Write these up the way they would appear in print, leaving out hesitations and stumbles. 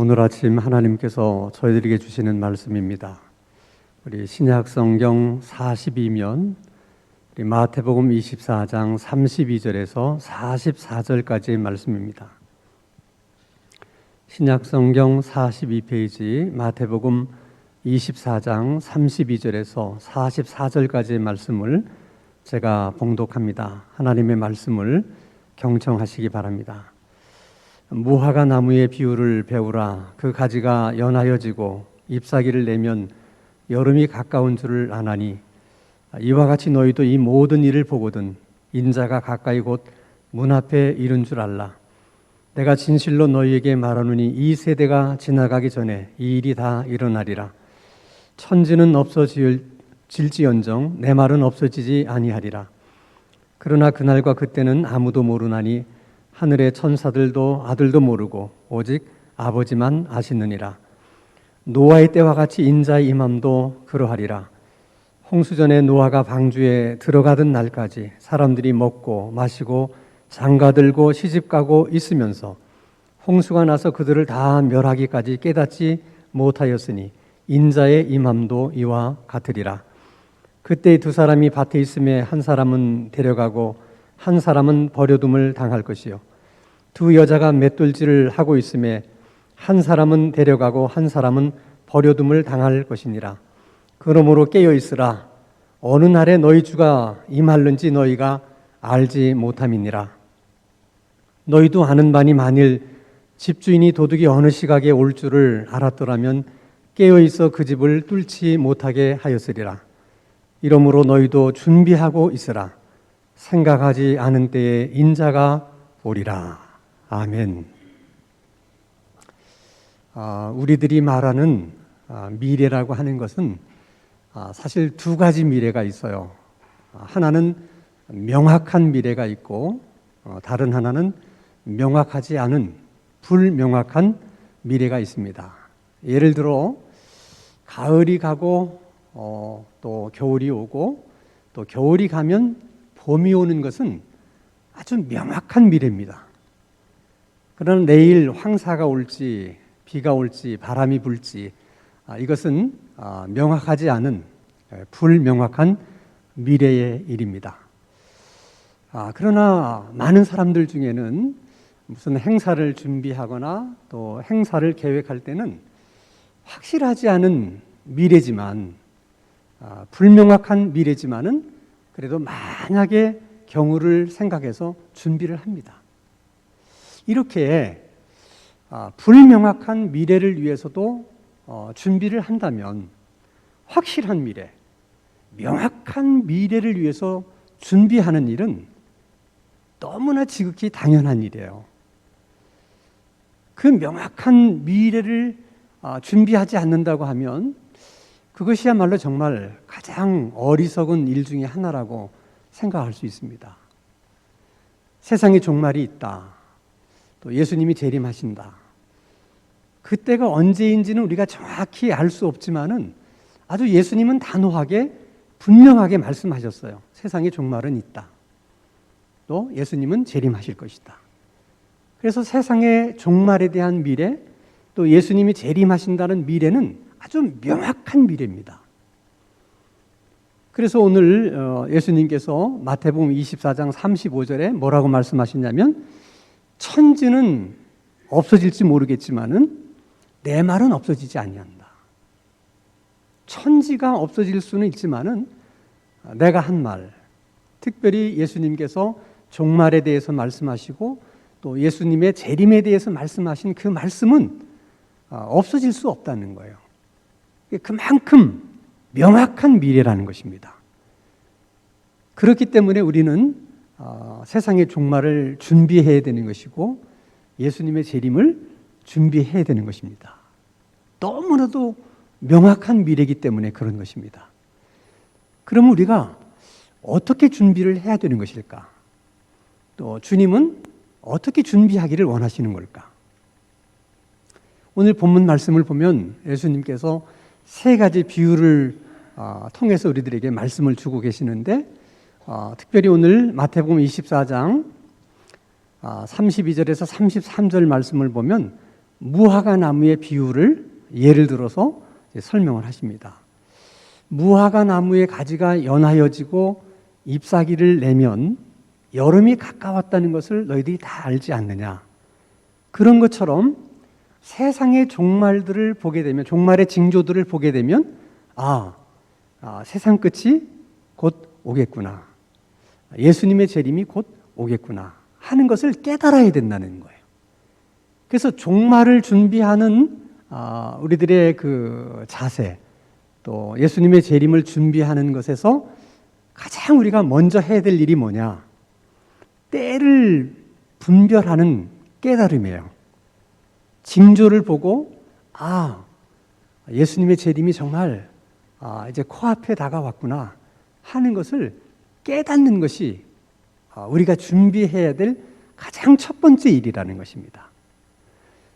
오늘 아침 하나님께서 저희들에게 주시는 말씀입니다. 우리 신약 성경 42면 우리 마태복음 24장 32절에서 44절까지의 말씀입니다. 신약 성경 42페이지 마태복음 24장 32절에서 44절까지의 말씀을 제가 봉독합니다. 하나님의 말씀을 경청하시기 바랍니다. 무화과 나무의 비유를 배우라. 그 가지가 연하여지고 잎사귀를 내면 여름이 가까운 줄을 아나니 이와 같이 너희도 이 모든 일을 보거든 인자가 가까이 곧 문 앞에 이른 줄 알라. 내가 진실로 너희에게 말하노니 이 세대가 지나가기 전에 이 일이 다 일어나리라. 천지는 없어질지언정 내 말은 없어지지 아니하리라. 그러나 그날과 그때는 아무도 모르나니 하늘의 천사들도 아들도 모르고 오직 아버지만 아시느니라. 노아의 때와 같이 인자의 임함도 그러하리라. 홍수전에 노아가 방주에 들어가던 날까지 사람들이 먹고 마시고 장가들고 시집가고 있으면서 홍수가 나서 그들을 다 멸하기까지 깨닫지 못하였으니 인자의 임함도 이와 같으리라. 그때 두 사람이 밭에 있음에 한 사람은 데려가고 한 사람은 버려둠을 당할 것이요 두 여자가 맷돌질을 하고 있음에 한 사람은 데려가고 한 사람은 버려둠을 당할 것이니라. 그러므로 깨어 있으라. 어느 날에 너희 주가 임할는지 너희가 알지 못함이니라. 너희도 아는 바니 만일 집주인이 도둑이 어느 시각에 올 줄을 알았더라면 깨어 있어 그 집을 뚫지 못하게 하였으리라. 이러므로 너희도 준비하고 있으라. 생각하지 않은 때에 인자가 오리라. 아멘. 우리들이 말하는 미래라고 하는 것은 사실 두 가지 미래가 있어요. 하나는 명확한 미래가 있고 다른 하나는 명확하지 않은 불명확한 미래가 있습니다. 예를 들어 가을이 가고 또 겨울이 오고 또 겨울이 가면 봄이 오는 것은 아주 명확한 미래입니다. 그러나 내일 황사가 올지 비가 올지 바람이 불지 이것은 명확하지 않은 불명확한 미래의 일입니다. 그러나 많은 사람들 중에는 무슨 행사를 준비하거나 또 행사를 계획할 때는 확실하지 않은 미래지만 불명확한 미래지만은 그래도 만약의 경우를 생각해서 준비를 합니다. 이렇게 불명확한 미래를 위해서도 준비를 한다면 확실한 미래, 명확한 미래를 위해서 준비하는 일은 너무나 지극히 당연한 일이에요. 그 명확한 미래를 준비하지 않는다고 하면 그것이야말로 정말 가장 어리석은 일 중에 하나라고 생각할 수 있습니다. 세상에 종말이 있다. 또 예수님이 재림하신다. 그때가 언제인지는 우리가 정확히 알 수 없지만은 아주 예수님은 단호하게 분명하게 말씀하셨어요. 세상에 종말은 있다. 또 예수님은 재림하실 것이다. 그래서 세상의 종말에 대한 미래, 또 예수님이 재림하신다는 미래는 아주 명확한 미래입니다. 그래서 오늘 예수님께서 마태복음 24장 35절에 뭐라고 말씀하시냐면 천지는 없어질지 모르겠지만은 내 말은 없어지지 아니한다. 천지가 없어질 수는 있지만은 내가 한 말, 특별히 예수님께서 종말에 대해서 말씀하시고 또 예수님의 재림에 대해서 말씀하신 그 말씀은 없어질 수 없다는 거예요. 그만큼 명확한 미래라는 것입니다. 그렇기 때문에 우리는 세상의 종말을 준비해야 되는 것이고 예수님의 재림을 준비해야 되는 것입니다. 너무나도 명확한 미래이기 때문에 그런 것입니다. 그러면 우리가 어떻게 준비를 해야 되는 것일까? 또 주님은 어떻게 준비하기를 원하시는 걸까? 오늘 본문 말씀을 보면 예수님께서 세 가지 비유를 통해서 우리들에게 말씀을 주고 계시는데 특별히 오늘 마태복음 24장 32절에서 33절 말씀을 보면 무화과 나무의 비유를 예를 들어서 설명을 하십니다. 무화과 나무의 가지가 연하여지고 잎사귀를 내면 여름이 가까웠다는 것을 너희들이 다 알지 않느냐. 그런 것처럼 세상의 종말들을 보게 되면, 종말의 징조들을 보게 되면 세상 끝이 곧 오겠구나. 예수님의 재림이 곧 오겠구나 하는 것을 깨달아야 된다는 거예요. 그래서 종말을 준비하는 우리들의 그 자세, 또 예수님의 재림을 준비하는 것에서 가장 우리가 먼저 해야 될 일이 뭐냐? 때를 분별하는 깨달음이에요. 징조를 보고 예수님의 재림이 정말 이제 코앞에 다가왔구나 하는 것을 깨닫는 것이 우리가 준비해야 될 가장 첫 번째 일이라는 것입니다.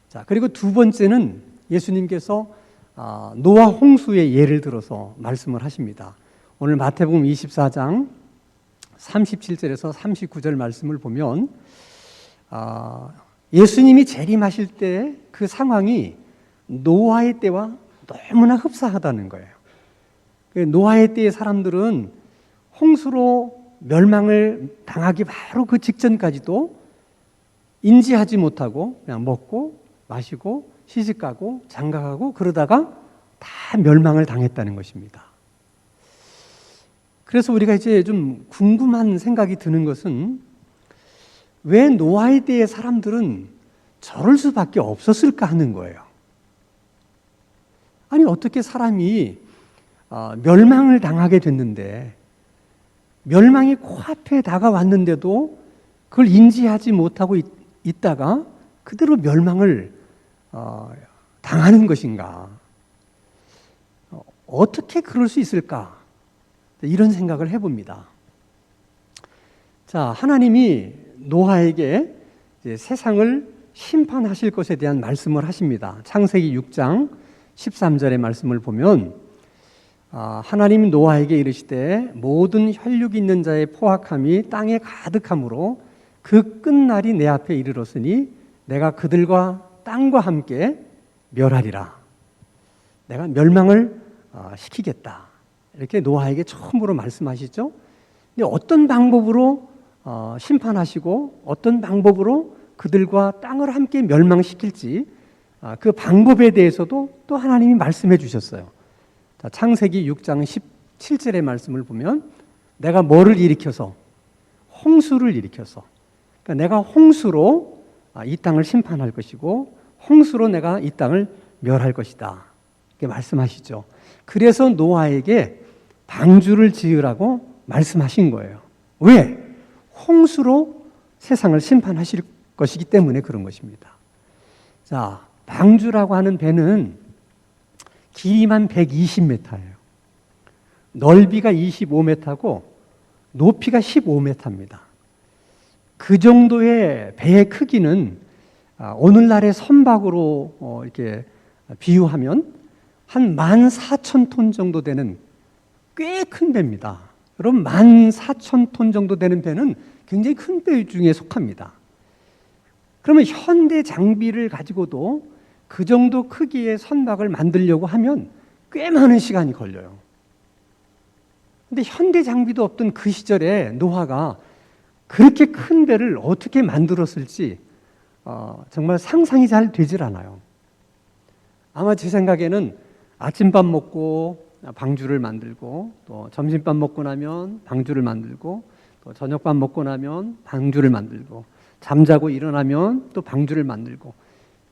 자, 그리고 두 번째는 예수님께서 노아 홍수의 예를 들어서 말씀을 하십니다. 오늘 마태복음 24장 37절에서 39절 말씀을 보면 예수님이 재림하실 때 그 상황이 노아의 때와 너무나 흡사하다는 거예요. 노아의 때의 사람들은 홍수로 멸망을 당하기 바로 그 직전까지도 인지하지 못하고 그냥 먹고 마시고 시집가고 장가가고 그러다가 다 멸망을 당했다는 것입니다. 그래서 우리가 이제 좀 궁금한 생각이 드는 것은 왜 노아의 때의 사람들은 저럴 수밖에 없었을까 하는 거예요. 아니 어떻게 사람이 멸망을 당하게 됐는데 멸망이 코앞에 다가왔는데도 그걸 인지하지 못하고 있다가 그대로 멸망을 당하는 것인가? 어떻게 그럴 수 있을까? 이런 생각을 해봅니다. 자, 하나님이 노아에게 이제 세상을 심판하실 것에 대한 말씀을 하십니다. 창세기 6장 13절의 말씀을 보면 하나님 노아에게 이르시되 모든 혈육 있는 자의 포악함이 땅에 가득함으로 그 끝날이 내 앞에 이르렀으니 내가 그들과 땅과 함께 멸하리라. 내가 멸망을 시키겠다. 이렇게 노아에게 처음으로 말씀하시죠. 근데 어떤 방법으로 심판하시고 어떤 방법으로 그들과 땅을 함께 멸망시킬지 그 방법에 대해서도 또 하나님이 말씀해 주셨어요. 자, 창세기 6장 17절의 말씀을 보면 내가 뭐를 일으켜서? 홍수를 일으켜서. 그러니까 내가 홍수로 이 땅을 심판할 것이고 홍수로 내가 이 땅을 멸할 것이다. 이렇게 말씀하시죠. 그래서 노아에게 방주를 지으라고 말씀하신 거예요. 왜? 홍수로 세상을 심판하실 것이기 때문에 그런 것입니다. 자, 방주라고 하는 배는 길이만 120m예요. 넓이가 25m고 높이가 15m입니다. 그 정도의 배의 크기는 오늘날의 선박으로 이렇게 비유하면 한 14,000톤 정도 되는 꽤 큰 배입니다. 여러분 14,000톤 정도 되는 배는 굉장히 큰 배 중에 속합니다. 그러면 현대 장비를 가지고도 그 정도 크기의 선박을 만들려고 하면 꽤 많은 시간이 걸려요. 근데 현대 장비도 없던 그 시절에 노아가 그렇게 큰 배를 어떻게 만들었을지 정말 상상이 잘 되질 않아요. 아마 제 생각에는 아침밥 먹고 방주를 만들고 또 점심밥 먹고 나면 방주를 만들고 또 저녁밥 먹고 나면 방주를 만들고 잠자고 일어나면 또 방주를 만들고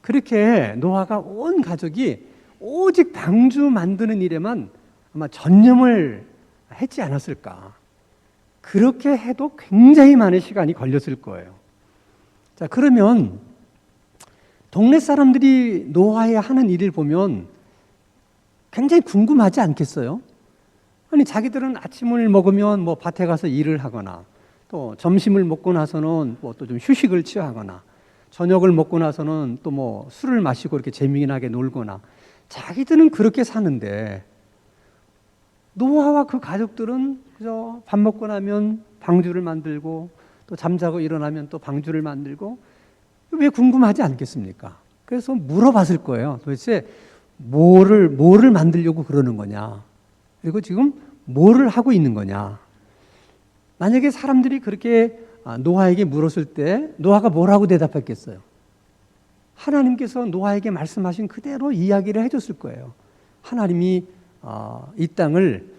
그렇게 노아가 온 가족이 오직 방주 만드는 일에만 아마 전념을 했지 않았을까. 그렇게 해도 굉장히 많은 시간이 걸렸을 거예요. 자, 그러면 동네 사람들이 노아의 하는 일을 보면 굉장히 궁금하지 않겠어요? 아니 자기들은 아침을 먹으면 뭐 밭에 가서 일을 하거나 또 점심을 먹고 나서는 뭐 또 좀 휴식을 취하거나 저녁을 먹고 나서는 또 뭐 술을 마시고 이렇게 재미나게 놀거나 자기들은 그렇게 사는데 노아와 그 가족들은 그저 밥 먹고 나면 방주를 만들고 또 잠자고 일어나면 또 방주를 만들고 왜 궁금하지 않겠습니까? 그래서 물어봤을 거예요. 도대체 뭐를 만들려고 그러는 거냐? 그리고 지금 뭐를 하고 있는 거냐? 만약에 사람들이 그렇게 노아에게 물었을 때 노아가 뭐라고 대답했겠어요? 하나님께서 노아에게 말씀하신 그대로 이야기를 해줬을 거예요. 하나님이 이 땅을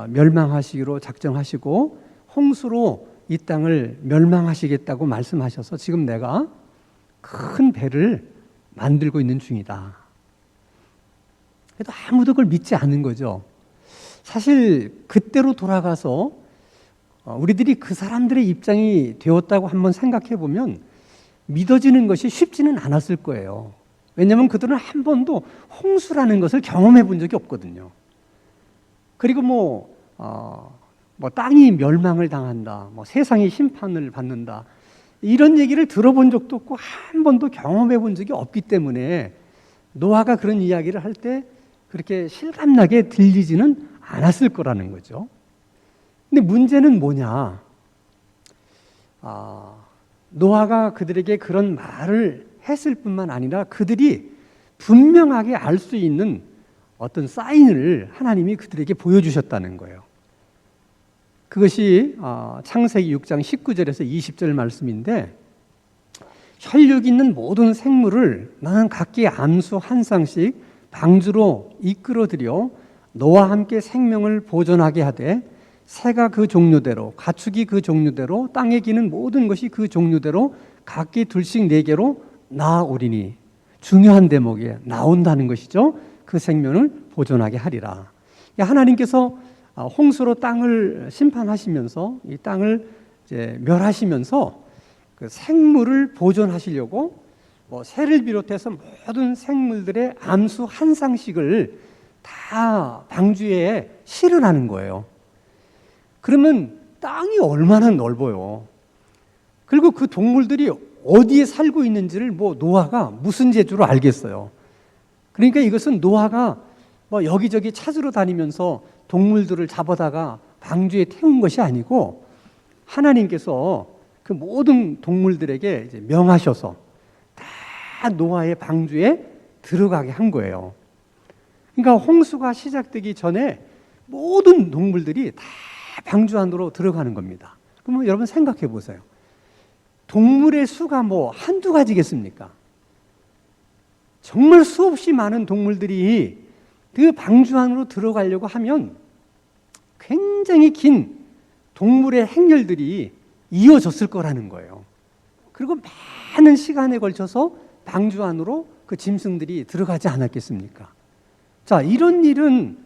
멸망하시기로 작정하시고 홍수로 이 땅을 멸망하시겠다고 말씀하셔서 지금 내가 큰 배를 만들고 있는 중이다. 그래도 아무도 그걸 믿지 않는 거죠. 사실 그때로 돌아가서 우리들이 그 사람들의 입장이 되었다고 한번 생각해 보면 믿어지는 것이 쉽지는 않았을 거예요. 왜냐하면 그들은 한 번도 홍수라는 것을 경험해 본 적이 없거든요. 그리고 땅이 멸망을 당한다, 세상이 심판을 받는다, 이런 얘기를 들어본 적도 없고 한 번도 경험해 본 적이 없기 때문에 노아가 그런 이야기를 할 때 그렇게 실감나게 들리지는 않았을 거라는 거죠. 근데 문제는 뭐냐? 노아가 그들에게 그런 말을 했을 뿐만 아니라 그들이 분명하게 알 수 있는 어떤 사인을 하나님이 그들에게 보여주셨다는 거예요. 그것이 창세기 6장 19절에서 20절 말씀인데, 혈육 있는 모든 생물을 나는 각기 암수 한 쌍씩 방주로 이끌어들여 너와 함께 생명을 보존하게 하되 새가 그 종류대로, 가축이 그 종류대로, 땅에 기는 모든 것이 그 종류대로 각기 둘씩 네 개로 나오리니, 중요한 대목이 나온다는 것이죠. 그 생명을 보존하게 하리라. 하나님께서 홍수로 땅을 심판하시면서 이 땅을 이제 멸하시면서 그 생물을 보존하시려고 새를 비롯해서 모든 생물들의 암수 한 쌍씩을 다 방주에 실으라는 거예요. 그러면 땅이 얼마나 넓어요. 그리고 그 동물들이 어디에 살고 있는지를 노아가 무슨 재주로 알겠어요. 그러니까 이것은 노아가 여기저기 찾으러 다니면서 동물들을 잡아다가 방주에 태운 것이 아니고 하나님께서 그 모든 동물들에게 이제 명하셔서 다 노아의 방주에 들어가게 한 거예요. 그러니까 홍수가 시작되기 전에 모든 동물들이 다 방주 안으로 들어가는 겁니다. 그러면 여러분 생각해 보세요. 동물의 수가 한두 가지겠습니까? 정말 수없이 많은 동물들이 그 방주 안으로 들어가려고 하면 굉장히 긴 동물의 행렬들이 이어졌을 거라는 거예요. 그리고 많은 시간에 걸쳐서 방주 안으로 그 짐승들이 들어가지 않았겠습니까? 자, 이런 일은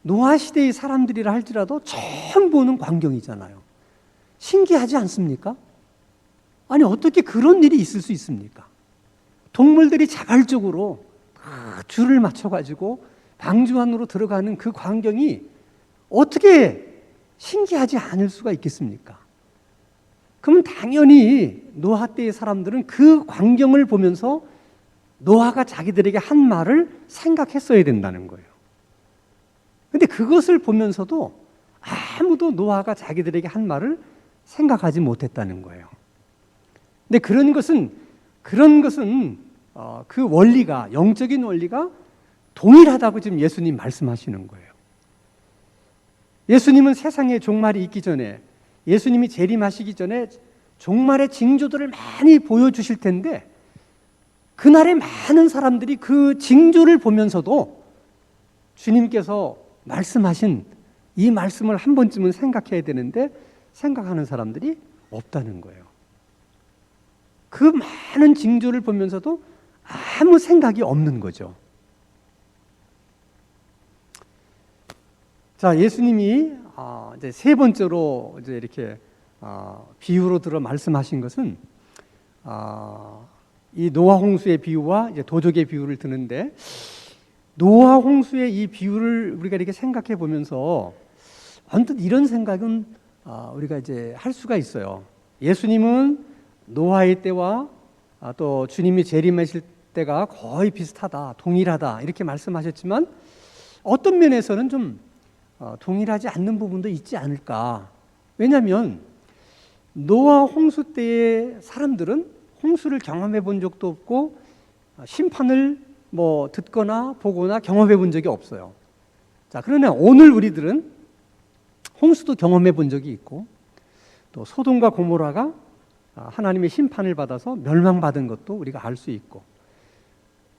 노아 시대의 사람들이라 할지라도 처음 보는 광경이잖아요. 신기하지 않습니까? 아니, 어떻게 그런 일이 있을 수 있습니까? 동물들이 자발적으로 줄을 맞춰가지고 방주 안으로 들어가는 그 광경이 어떻게 신기하지 않을 수가 있겠습니까? 그러면 당연히 노아 때의 사람들은 그 광경을 보면서 노아가 자기들에게 한 말을 생각했어야 된다는 거예요. 근데 그것을 보면서도 아무도 노아가 자기들에게 한 말을 생각하지 못했다는 거예요. 근데 그런 것은 그 원리가, 영적인 원리가 동일하다고 지금 예수님 말씀하시는 거예요. 예수님은 세상에 종말이 있기 전에, 예수님이 재림하시기 전에 종말의 징조들을 많이 보여주실 텐데, 그날에 많은 사람들이 그 징조를 보면서도 주님께서 말씀하신 이 말씀을 한 번쯤은 생각해야 되는데 생각하는 사람들이 없다는 거예요. 그 많은 징조를 보면서도 아무 생각이 없는 거죠. 자, 예수님이 이제 세 번째로 이제 이렇게 비유로 들어 말씀하신 것은 이 노아 홍수의 비유와 이제 도적의 비유를 드는데, 노아 홍수의 이 비유를 우리가 이렇게 생각해 보면서 언뜻 이런 생각은 우리가 이제 할 수가 있어요. 예수님은 노아의 때와 또 주님이 재림하실 때가 거의 비슷하다, 동일하다 이렇게 말씀하셨지만 어떤 면에서는 좀 동일하지 않는 부분도 있지 않을까. 왜냐하면 노아 홍수 때의 사람들은 홍수를 경험해 본 적도 없고 심판을 뭐 듣거나 보거나 경험해 본 적이 없어요. 자, 그러나 오늘 우리들은 홍수도 경험해 본 적이 있고, 또 소돔과 고모라가 하나님의 심판을 받아서 멸망받은 것도 우리가 알 수 있고,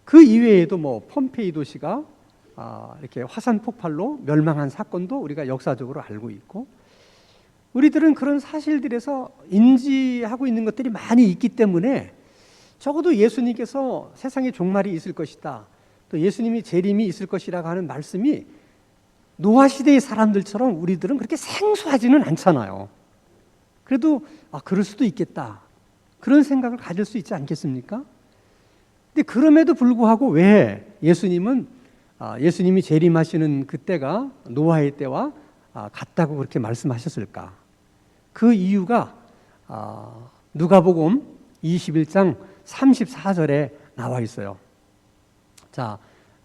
그 이외에도 뭐 폼페이 도시가 이렇게 화산 폭발로 멸망한 사건도 우리가 역사적으로 알고 있고, 우리들은 그런 사실들에서 인지하고 있는 것들이 많이 있기 때문에 적어도 예수님께서 세상에 종말이 있을 것이다, 또 예수님이 재림이 있을 것이라고 하는 말씀이 노아 시대의 사람들처럼 우리들은 그렇게 생소하지는 않잖아요. 그래도 그럴 수도 있겠다, 그런 생각을 가질 수 있지 않겠습니까? 근데 그럼에도 불구하고 왜 예수님이 재림하시는 그때가 노아의 때와 같다고 그렇게 말씀하셨을까? 그 이유가 누가복음 21장 34절에 나와 있어요. 자,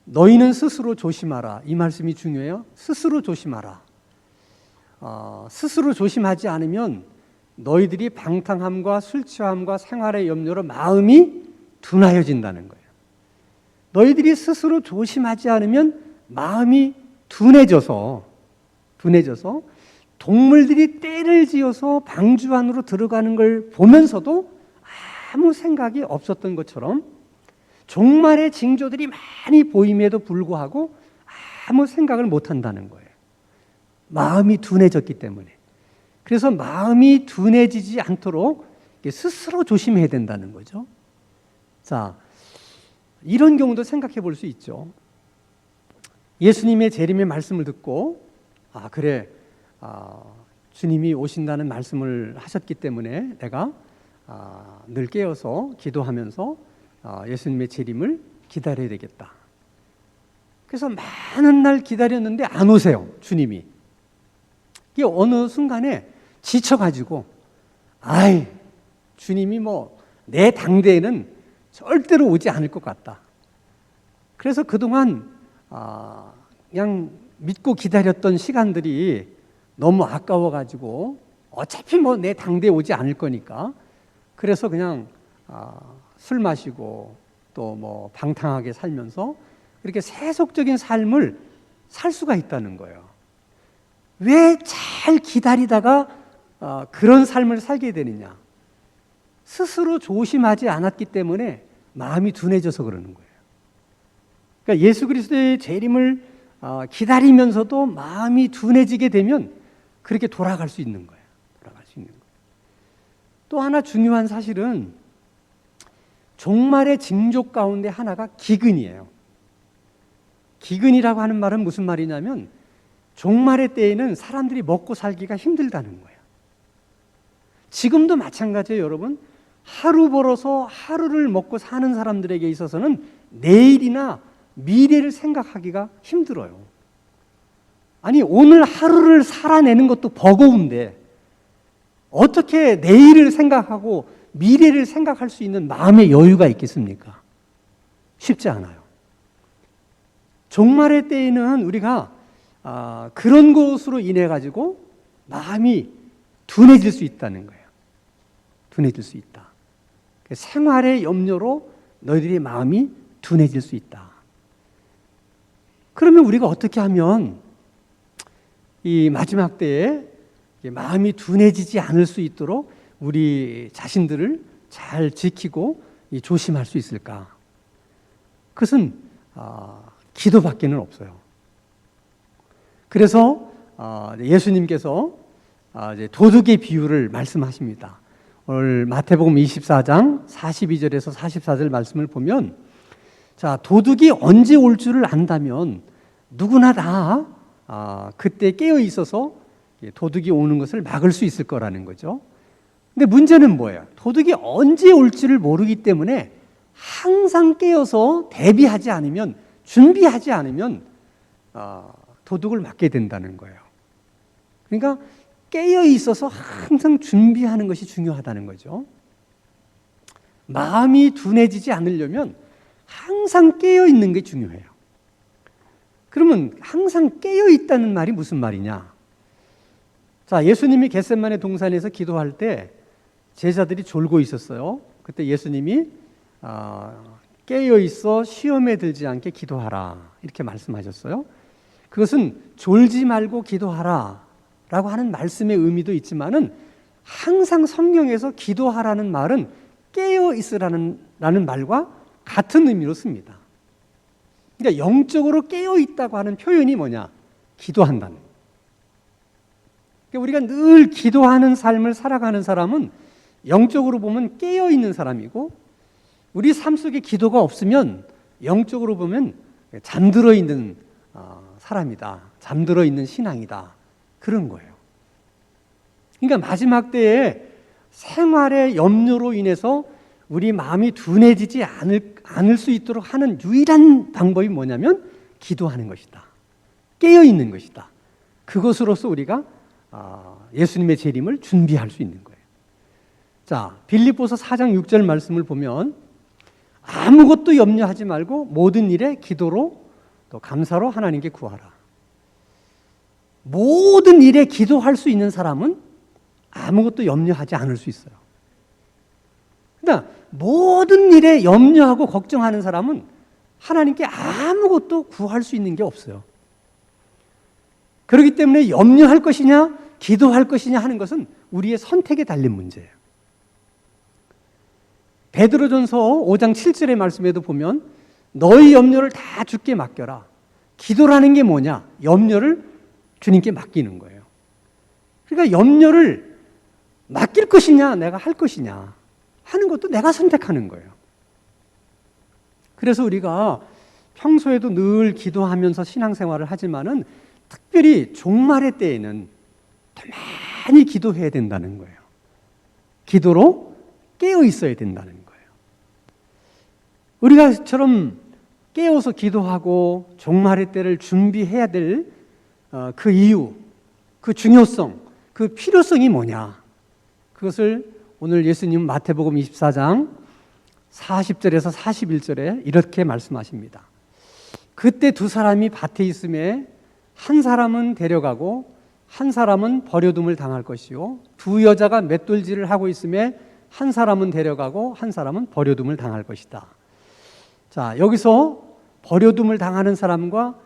너희는 스스로 조심하라. 이 말씀이 중요해요. 스스로 조심하라. 스스로 조심하지 않으면 너희들이 방탕함과 술 취함과 생활의 염려로 마음이 둔하여진다는 거예요. 너희들이 스스로 조심하지 않으면 마음이 둔해져서 동물들이 떼를 지어서 방주 안으로 들어가는 걸 보면서도 아무 생각이 없었던 것처럼 종말의 징조들이 많이 보임에도 불구하고 아무 생각을 못한다는 거예요. 마음이 둔해졌기 때문에. 그래서 마음이 둔해지지 않도록 스스로 조심해야 된다는 거죠. 자, 이런 경우도 생각해 볼 수 있죠. 예수님의 재림의 말씀을 듣고 그래, 주님이 오신다는 말씀을 하셨기 때문에 내가 늘 깨어서 기도하면서 예수님의 재림을 기다려야 되겠다. 그래서 많은 날 기다렸는데 안 오세요, 주님이. 이게 어느 순간에 지쳐가지고 주님이 뭐 내 당대에는 절대로 오지 않을 것 같다. 그래서 그동안 그냥 믿고 기다렸던 시간들이 너무 아까워가지고 어차피 뭐 내 당대에 오지 않을 거니까, 그래서 그냥 술 마시고 또 뭐 방탕하게 살면서 이렇게 세속적인 삶을 살 수가 있다는 거예요. 왜 잘 기다리다가 그런 삶을 살게 되느냐? 스스로 조심하지 않았기 때문에 마음이 둔해져서 그러는 거예요. 그러니까 예수 그리스도의 재림을 기다리면서도 마음이 둔해지게 되면 그렇게 돌아갈 수 있는 거예요. 또 하나 중요한 사실은 종말의 징조 가운데 하나가 기근이에요. 기근이라고 하는 말은 무슨 말이냐면 종말의 때에는 사람들이 먹고 살기가 힘들다는 거예요. 지금도 마찬가지예요, 여러분. 하루 벌어서 하루를 먹고 사는 사람들에게 있어서는 내일이나 미래를 생각하기가 힘들어요. 아니, 오늘 하루를 살아내는 것도 버거운데 어떻게 내일을 생각하고 미래를 생각할 수 있는 마음의 여유가 있겠습니까? 쉽지 않아요. 종말의 때에는 우리가 그런 것으로 인해 가지고 마음이 둔해질 수 있다는 거예요. 둔해질 수 있다. 생활의 염려로 너희들의 마음이 둔해질 수 있다. 그러면 우리가 어떻게 하면 이 마지막 때에 마음이 둔해지지 않을 수 있도록 우리 자신들을 잘 지키고 조심할 수 있을까? 그것은 기도밖에는 없어요. 그래서 예수님께서 도둑의 비유를 말씀하십니다. 오늘 마태복음 24장 42절에서 44절 말씀을 보면, 자, 도둑이 언제 올 줄을 안다면 누구나 다 그때 깨어 있어서 도둑이 오는 것을 막을 수 있을 거라는 거죠. 근데 문제는 뭐예요? 도둑이 언제 올지를 모르기 때문에 항상 깨어서 대비하지 않으면, 준비하지 않으면 도둑을 맞게 된다는 거예요. 그러니까 깨어 있어서 항상 준비하는 것이 중요하다는 거죠. 마음이 둔해지지 않으려면 항상 깨어 있는 게 중요해요. 그러면 항상 깨어 있다는 말이 무슨 말이냐? 자, 예수님이 겟세마네 동산에서 기도할 때 제자들이 졸고 있었어요. 그때 예수님이 깨어 있어 시험에 들지 않게 기도하라 이렇게 말씀하셨어요. 그것은 졸지 말고 기도하라라고 하는 말씀의 의미도 있지만은 항상 성경에서 기도하라는 말은 깨어 있으라는 말과 같은 의미로 씁니다. 그러니까 영적으로 깨어 있다고 하는 표현이 뭐냐? 기도한다는. 그러니까 우리가 늘 기도하는 삶을 살아가는 사람은 영적으로 보면 깨어 있는 사람이고, 우리 삶 속에 기도가 없으면 영적으로 보면 잠들어 있는 사람이다. 잠들어 있는 신앙이다. 그런 거예요. 그러니까 마지막 때에 생활의 염려로 인해서 우리 마음이 둔해지지 않을 수 있도록 하는 유일한 방법이 뭐냐면 기도하는 것이다. 깨어 있는 것이다. 그것으로서 우리가 예수님의 재림을 준비할 수 있는 거예요. 자, 빌립보서 4장 6절 말씀을 보면 아무것도 염려하지 말고 모든 일에 기도로 또 감사로 하나님께 구하라. 모든 일에 기도할 수 있는 사람은 아무것도 염려하지 않을 수 있어요. 그러니까 모든 일에 염려하고 걱정하는 사람은 하나님께 아무것도 구할 수 있는 게 없어요. 그렇기 때문에 염려할 것이냐 기도할 것이냐 하는 것은 우리의 선택에 달린 문제예요. 베드로전서 5장 7절의 말씀에도 보면 너희 염려를 다 주께 맡겨라. 기도라는 게 뭐냐? 염려를 주님께 맡기는 거예요. 그러니까 염려를 맡길 것이냐 내가 할 것이냐 하는 것도 내가 선택하는 거예요. 그래서 우리가 평소에도 늘 기도하면서 신앙생활을 하지만은 특별히 종말의 때에는 더 많이 기도해야 된다는 거예요. 기도로 깨어 있어야 된다는 거예요. 우리가처럼 깨어서 기도하고 종말의 때를 준비해야 될 그 이유, 그 중요성, 그 필요성이 뭐냐? 그것을 오늘 예수님 마태복음 24장 40절에서 41절에 이렇게 말씀하십니다. 그때 두 사람이 밭에 있음에 한 사람은 데려가고 한 사람은 버려둠을 당할 것이요 두 여자가 맷돌질을 하고 있음에 한 사람은 데려가고 한 사람은 버려둠을 당할 것이다. 자, 여기서 버려둠을 당하는 사람과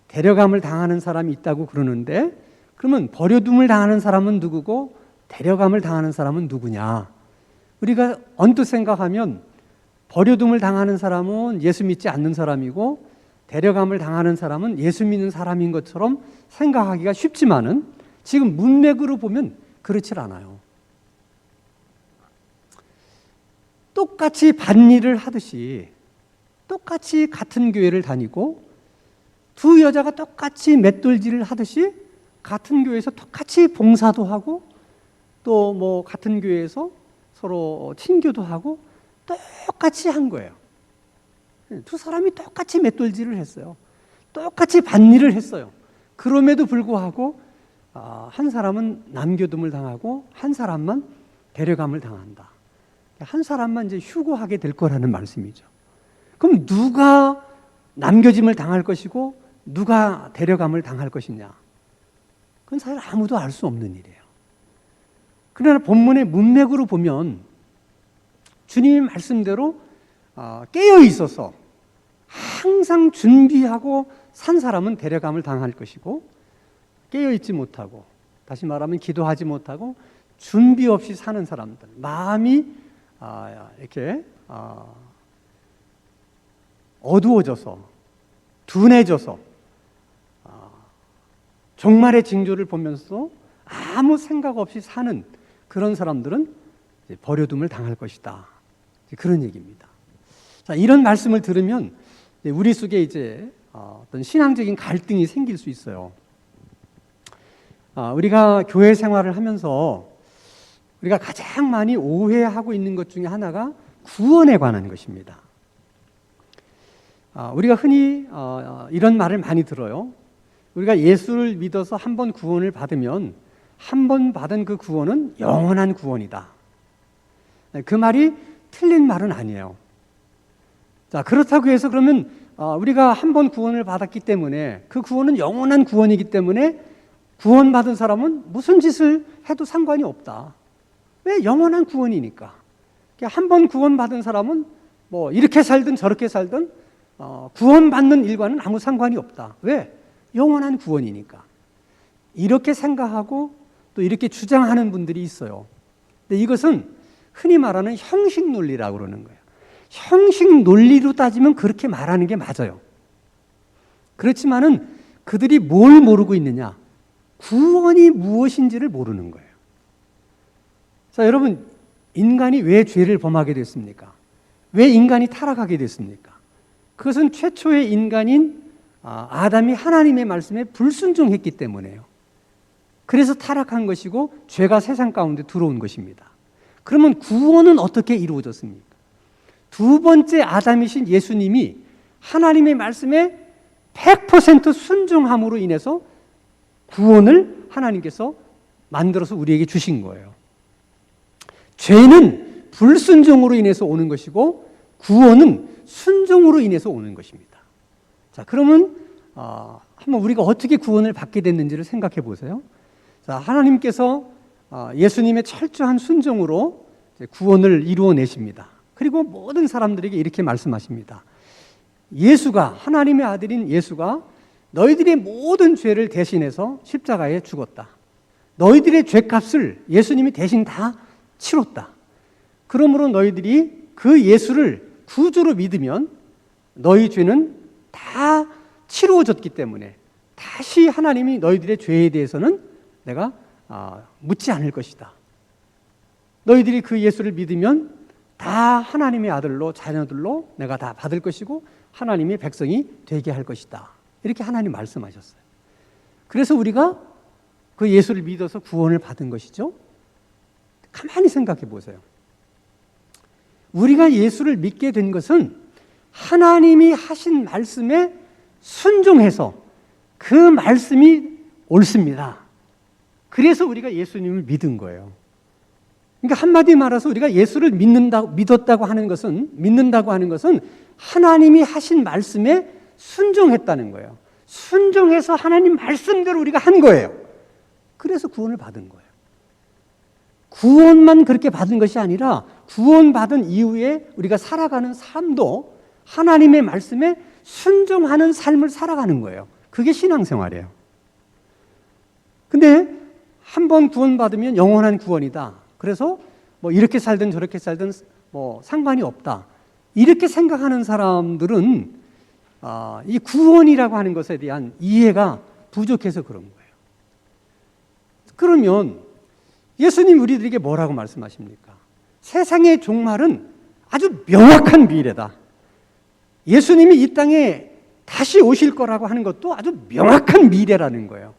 데려감을 당하는 사람이 있다고 그러는데, 그러면 버려둠을 당하는 사람은 누구고 데려감을 당하는 사람은 누구냐? 우리가 언뜻 생각하면 버려둠을 당하는 사람은 예수 믿지 않는 사람이고 데려감을 당하는 사람은 예수 믿는 사람인 것처럼 생각하기가 쉽지만은 지금 문맥으로 보면 그렇지 않아요. 똑같이 밭일을 하듯이 똑같이 같은 교회를 다니고 두 여자가 똑같이 맷돌질을 하듯이 같은 교회에서 똑같이 봉사도 하고 또 뭐 같은 교회에서 서로 친교도 하고 똑같이 한 거예요. 두 사람이 똑같이 맷돌질을 했어요. 똑같이 밭일을 했어요. 그럼에도 불구하고 한 사람은 남겨둠을 당하고 한 사람만 데려감을 당한다. 한 사람만 이제 휴고하게 될 거라는 말씀이죠. 그럼 누가 남겨짐을 당할 것이고 누가 데려감을 당할 것이냐? 그건 사실 아무도 알 수 없는 일이에요. 그러나 본문의 문맥으로 보면 주님의 말씀대로 깨어 있어서 항상 준비하고 산 사람은 데려감을 당할 것이고, 깨어 있지 못하고, 다시 말하면 기도하지 못하고 준비 없이 사는 사람들, 마음이 이렇게 어두워져서 둔해져서 종말의 징조를 보면서 아무 생각 없이 사는 그런 사람들은 버려둠을 당할 것이다. 그런 얘기입니다. 자, 이런 말씀을 들으면 우리 속에 이제 어떤 신앙적인 갈등이 생길 수 있어요. 우리가 교회 생활을 하면서 우리가 가장 많이 오해하고 있는 것 중에 하나가 구원에 관한 것입니다. 우리가 흔히 이런 말을 많이 들어요. 우리가 예수를 믿어서 한 번 구원을 받으면 한 번 받은 그 구원은 영원한 구원이다. 그 말이 틀린 말은 아니에요. 자, 그렇다고 해서 그러면 우리가 한 번 구원을 받았기 때문에 그 구원은 영원한 구원이기 때문에 구원받은 사람은 무슨 짓을 해도 상관이 없다. 왜? 영원한 구원이니까. 한 번 구원받은 사람은 뭐 이렇게 살든 저렇게 살든 구원받는 일과는 아무 상관이 없다. 왜? 영원한 구원이니까. 이렇게 생각하고 또 이렇게 주장하는 분들이 있어요. 근데 이것은 흔히 말하는 형식 논리라고 그러는 거예요. 형식 논리로 따지면 그렇게 말하는 게 맞아요. 그렇지만은 그들이 뭘 모르고 있느냐? 구원이 무엇인지를 모르는 거예요. 자, 여러분, 인간이 왜 죄를 범하게 됐습니까? 왜 인간이 타락하게 됐습니까? 그것은 최초의 인간인 아담이 하나님의 말씀에 불순종했기 때문에요. 그래서 타락한 것이고 죄가 세상 가운데 들어온 것입니다. 그러면 구원은 어떻게 이루어졌습니까? 두 번째 아담이신 예수님이 하나님의 말씀에 100% 순종함으로 인해서 구원을 하나님께서 만들어서 우리에게 주신 거예요. 죄는 불순종으로 인해서 오는 것이고 구원은 순종으로 인해서 오는 것입니다. 자, 그러면 한번 우리가 어떻게 구원을 받게 됐는지를 생각해 보세요. 자, 하나님께서 예수님의 철저한 순종으로 구원을 이루어내십니다. 그리고 모든 사람들에게 이렇게 말씀하십니다. 예수가, 하나님의 아들인 예수가 너희들의 모든 죄를 대신해서 십자가에 죽었다. 너희들의 죄값을 예수님이 대신 다 치렀다. 그러므로 너희들이 그 예수를 구주로 믿으면 너희 죄는 다 치루어졌기 때문에 다시 하나님이 너희들의 죄에 대해서는 내가 묻지 않을 것이다. 너희들이 그 예수를 믿으면 다 하나님의 아들로, 자녀들로 내가 다 받을 것이고 하나님의 백성이 되게 할 것이다. 이렇게 하나님 말씀하셨어요. 그래서 우리가 그 예수를 믿어서 구원을 받은 것이죠. 가만히 생각해 보세요. 우리가 예수를 믿게 된 것은 하나님이 하신 말씀에 순종해서 그 말씀이 옳습니다. 그래서 우리가 예수님을 믿은 거예요. 그러니까 한마디 말해서 우리가 예수를 믿었다고 하는 것은, 믿는다고 하는 것은 하나님이 하신 말씀에 순종했다는 거예요. 순종해서 하나님 말씀대로 우리가 한 거예요. 그래서 구원을 받은 거예요. 구원만 그렇게 받은 것이 아니라 구원받은 이후에 우리가 살아가는 삶도 하나님의 말씀에 순종하는 삶을 살아가는 거예요. 그게 신앙생활이에요. 근데 한 번 구원받으면 영원한 구원이다. 그래서 뭐 이렇게 살든 저렇게 살든 뭐 상관이 없다. 이렇게 생각하는 사람들은 이 구원이라고 하는 것에 대한 이해가 부족해서 그런 거예요. 그러면 예수님 우리들에게 뭐라고 말씀하십니까? 세상의 종말은 아주 명확한 미래다. 예수님이 이 땅에 다시 오실 거라고 하는 것도 아주 명확한 미래라는 거예요.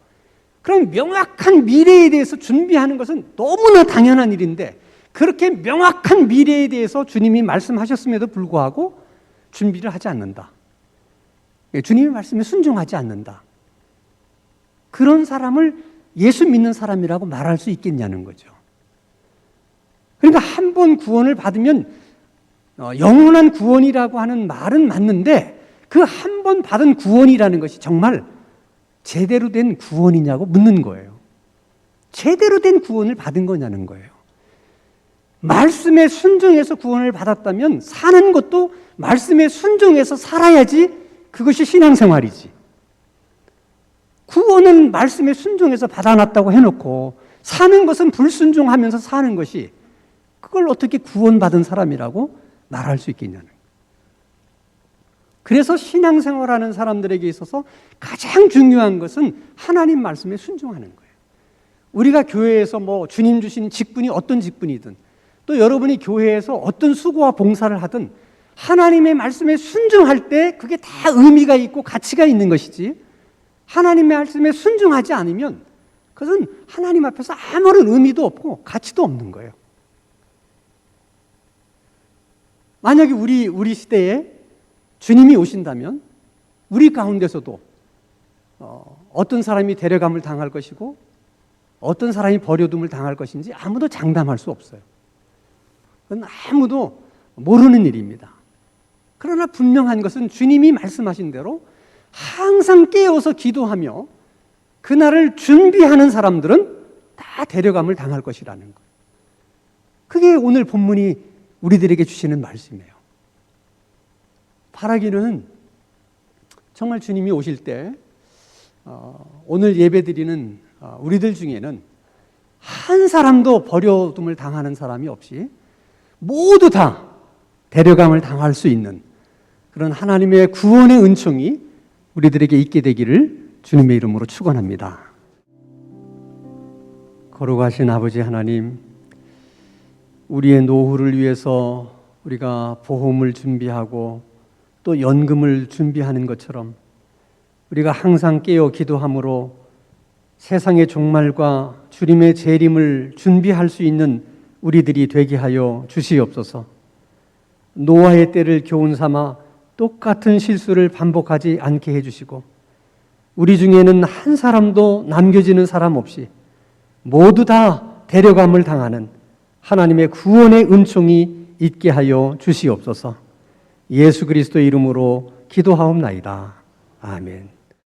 그럼 명확한 미래에 대해서 준비하는 것은 너무나 당연한 일인데 그렇게 명확한 미래에 대해서 주님이 말씀하셨음에도 불구하고 준비를 하지 않는다. 주님의 말씀에 순종하지 않는다. 그런 사람을 예수 믿는 사람이라고 말할 수 있겠냐는 거죠. 그러니까 한 번 구원을 받으면 영원한 구원이라고 하는 말은 맞는데 그 한 번 받은 구원이라는 것이 정말 제대로 된 구원이냐고 묻는 거예요. 제대로 된 구원을 받은 거냐는 거예요. 말씀에 순종해서 구원을 받았다면 사는 것도 말씀에 순종해서 살아야지 그것이 신앙생활이지. 구원은 말씀에 순종해서 받아놨다고 해놓고 사는 것은 불순종하면서 사는 것이 그걸 어떻게 구원받은 사람이라고 말할 수 있겠냐는 거예요. 그래서 신앙생활하는 사람들에게 있어서 가장 중요한 것은 하나님 말씀에 순종하는 거예요. 우리가 교회에서 뭐 주님 주신 직분이 어떤 직분이든 또 여러분이 교회에서 어떤 수고와 봉사를 하든 하나님의 말씀에 순종할 때 그게 다 의미가 있고 가치가 있는 것이지 하나님의 말씀에 순종하지 않으면 그것은 하나님 앞에서 아무런 의미도 없고 가치도 없는 거예요. 만약에 우리 시대에 주님이 오신다면 우리 가운데서도 어떤 사람이 데려감을 당할 것이고 어떤 사람이 버려둠을 당할 것인지 아무도 장담할 수 없어요. 그건 아무도 모르는 일입니다. 그러나 분명한 것은 주님이 말씀하신 대로 항상 깨어서 기도하며 그날을 준비하는 사람들은 다 데려감을 당할 것이라는 거예요. 그게 오늘 본문이 우리들에게 주시는 말씀이에요. 바라기는 정말 주님이 오실 때 오늘 예배드리는 우리들 중에는 한 사람도 버려둠을 당하는 사람이 없이 모두 다 데려감을 당할 수 있는 그런 하나님의 구원의 은총이 우리들에게 있게 되기를 주님의 이름으로 축원합니다. 거룩하신 아버지 하나님, 우리의 노후를 위해서 우리가 보험을 준비하고 또 연금을 준비하는 것처럼 우리가 항상 깨어 기도함으로 세상의 종말과 주님의 재림을 준비할 수 있는 우리들이 되게 하여 주시옵소서. 노아의 때를 교훈 삼아 똑같은 실수를 반복하지 않게 해주시고 우리 중에는 한 사람도 남겨지는 사람 없이 모두 다 데려감을 당하는 하나님의 구원의 은총이 있게 하여 주시옵소서. 예수 그리스도의 이름으로 기도하옵나이다. 아멘.